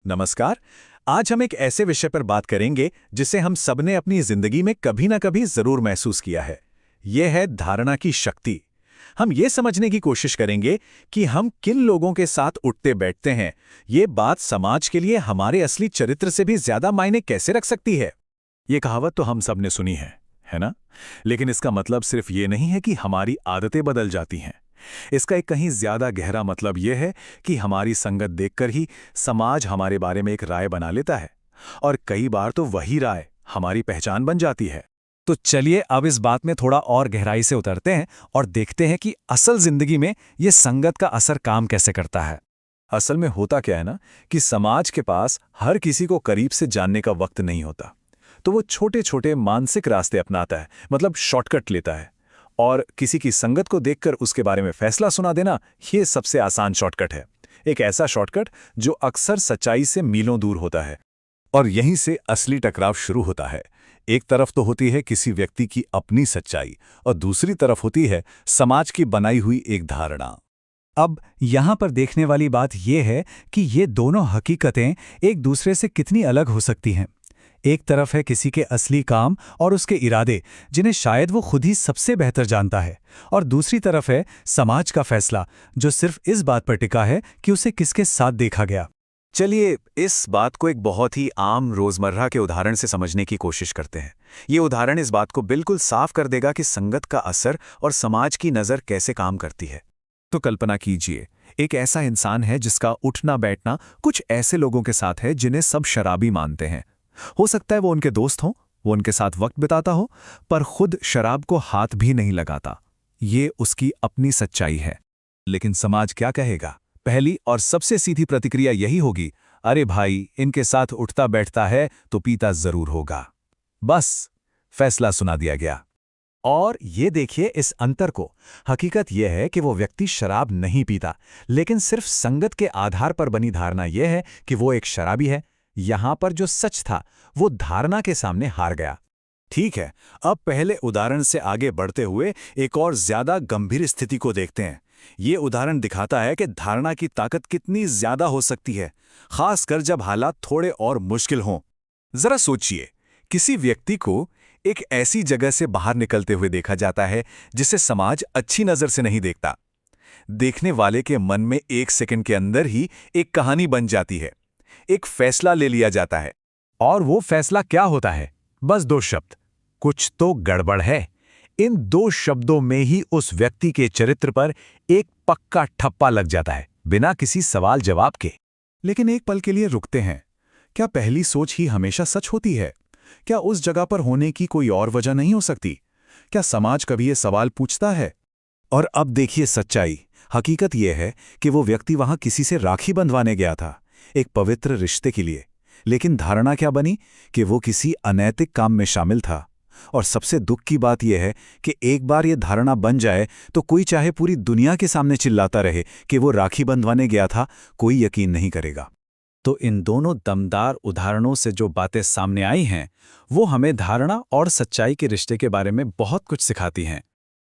नमस्कार। आज हम एक ऐसे विषय पर बात करेंगे जिसे हम सबने अपनी जिंदगी में कभी ना कभी जरूर महसूस किया है। यह है धारणा की शक्ति। हम ये समझने की कोशिश करेंगे कि हम किन लोगों के साथ उठते बैठते हैं। ये बात समाज के लिए हमारे असली चरित्र से भी ज्यादा मायने कैसे रख सकती है। ये कहावत तो हम सब ने सुनी है ना? लेकिन इसका मतलब सिर्फ ये नहीं है कि हमारी आदतें बदल जाती हैं। इसका एक कहीं ज्यादा गहरा मतलब यह है कि हमारी संगत देखकर ही समाज हमारे बारे में एक राय बना लेता है, और कई बार तो वही राय हमारी पहचान बन जाती है। तो चलिए अब इस बात में थोड़ा और गहराई से उतरते हैं और देखते हैं कि असल जिंदगी में ये संगत का असर काम कैसे करता है। असल में होता क्या है ना कि समाज के पास हर किसी को करीब से जानने का वक्त नहीं होता, तो वो छोटे छोटे मानसिक रास्ते अपनाता है, मतलब शॉर्टकट लेता है। और किसी की संगत को देखकर उसके बारे में फैसला सुना देना, ये सबसे आसान शॉर्टकट है। एक ऐसा शॉर्टकट जो अक्सर सच्चाई से मीलों दूर होता है। और यहीं से असली टकराव शुरू होता है। एक तरफ तो होती है किसी व्यक्ति की अपनी सच्चाई, और दूसरी तरफ होती है समाज की बनाई हुई एक धारणा। अब यहाँ पर देखने वाली बात यह है कि ये दोनों हकीकतें एक दूसरे से कितनी अलग हो सकती हैं। एक तरफ है किसी के असली काम और उसके इरादे, जिन्हें शायद वो खुद ही सबसे बेहतर जानता है, और दूसरी तरफ है समाज का फैसला, जो सिर्फ इस बात पर टिका है कि उसे किसके साथ देखा गया। चलिए इस बात को एक बहुत ही आम रोजमर्रा के उदाहरण से समझने की कोशिश करते हैं। ये उदाहरण इस बात को बिल्कुल साफ कर देगा कि संगत का असर और समाज की नज़र कैसे काम करती है। तो कल्पना कीजिए, एक ऐसा इंसान है जिसका उठना बैठना कुछ ऐसे लोगों के साथ है जिन्हें सब शराबी मानते हैं। हो सकता है वो उनके दोस्त हों, वो उनके साथ वक्त बिताता हो, पर खुद शराब को हाथ भी नहीं लगाता। ये उसकी अपनी सच्चाई है। लेकिन समाज क्या कहेगा? पहली और सबसे सीधी प्रतिक्रिया यही होगी, अरे भाई, इनके साथ उठता बैठता है तो पीता जरूर होगा। बस फैसला सुना दिया गया। और ये देखिए इस अंतर को। हकीकत यह है कि वो व्यक्ति शराब नहीं पीता, लेकिन सिर्फ संगत के आधार पर बनी धारणा यह है कि वो एक शराबी है। यहां पर जो सच था वो धारणा के सामने हार गया। ठीक है, अब पहले उदाहरण से आगे बढ़ते हुए एक और ज्यादा गंभीर स्थिति को देखते हैं। ये उदाहरण दिखाता है कि धारणा की ताकत कितनी ज्यादा हो सकती है, खासकर जब हालात थोड़े और मुश्किल हों। जरा सोचिए, किसी व्यक्ति को एक ऐसी जगह से बाहर निकलते हुए देखा जाता है जिसे समाज अच्छी नजर से नहीं देखता। देखने वाले के मन में एक सेकंड के अंदर ही एक कहानी बन जाती है, एक फैसला ले लिया जाता है। और वो फैसला क्या होता है? बस दो शब्द, कुछ तो गड़बड़ है। इन दो शब्दों में ही उस व्यक्ति के चरित्र पर एक पक्का ठप्पा लग जाता है, बिना किसी सवाल जवाब के। लेकिन एक पल के लिए रुकते हैं। क्या पहली सोच ही हमेशा सच होती है? क्या उस जगह पर होने की कोई और वजह नहीं हो सकती? क्या समाज कभी ये सवाल पूछता है? और अब देखिए सच्चाई। हकीकत यह है कि वो व्यक्ति वहां किसी से राखी बंधवाने गया था, एक पवित्र रिश्ते के लिए। लेकिन धारणा क्या बनी कि वो किसी अनैतिक काम में शामिल था। और सबसे दुख की बात यह है कि एक बार ये धारणा बन जाए तो कोई चाहे पूरी दुनिया के सामने चिल्लाता रहे कि वो राखी बंधवाने गया था, कोई यकीन नहीं करेगा। तो इन दोनों दमदार उदाहरणों से जो बातें सामने आई हैं, वो हमें धारणा और सच्चाई के रिश्ते के बारे में बहुत कुछ सिखाती हैं।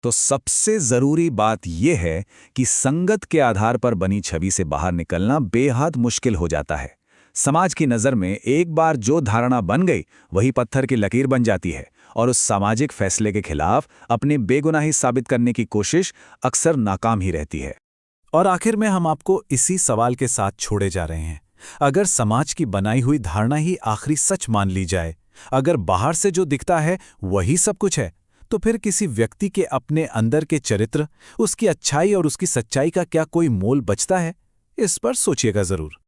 तो सबसे जरूरी बात यह है कि संगत के आधार पर बनी छवि से बाहर निकलना बेहद मुश्किल हो जाता है। समाज की नज़र में एक बार जो धारणा बन गई, वही पत्थर की लकीर बन जाती है, और उस सामाजिक फैसले के खिलाफ अपनी बेगुनाही साबित करने की कोशिश अक्सर नाकाम ही रहती है। और आखिर में हम आपको इसी सवाल के साथ छोड़े जा रहे हैं। अगर समाज की बनाई हुई धारणा ही आखिरी सच मान ली जाए, अगर बाहर से जो दिखता है वही सब कुछ है, तो फिर किसी व्यक्ति के अपने अंदर के चरित्र, उसकी अच्छाई और उसकी सच्चाई का क्या कोई मोल बचता है? इस पर सोचिएगा जरूर।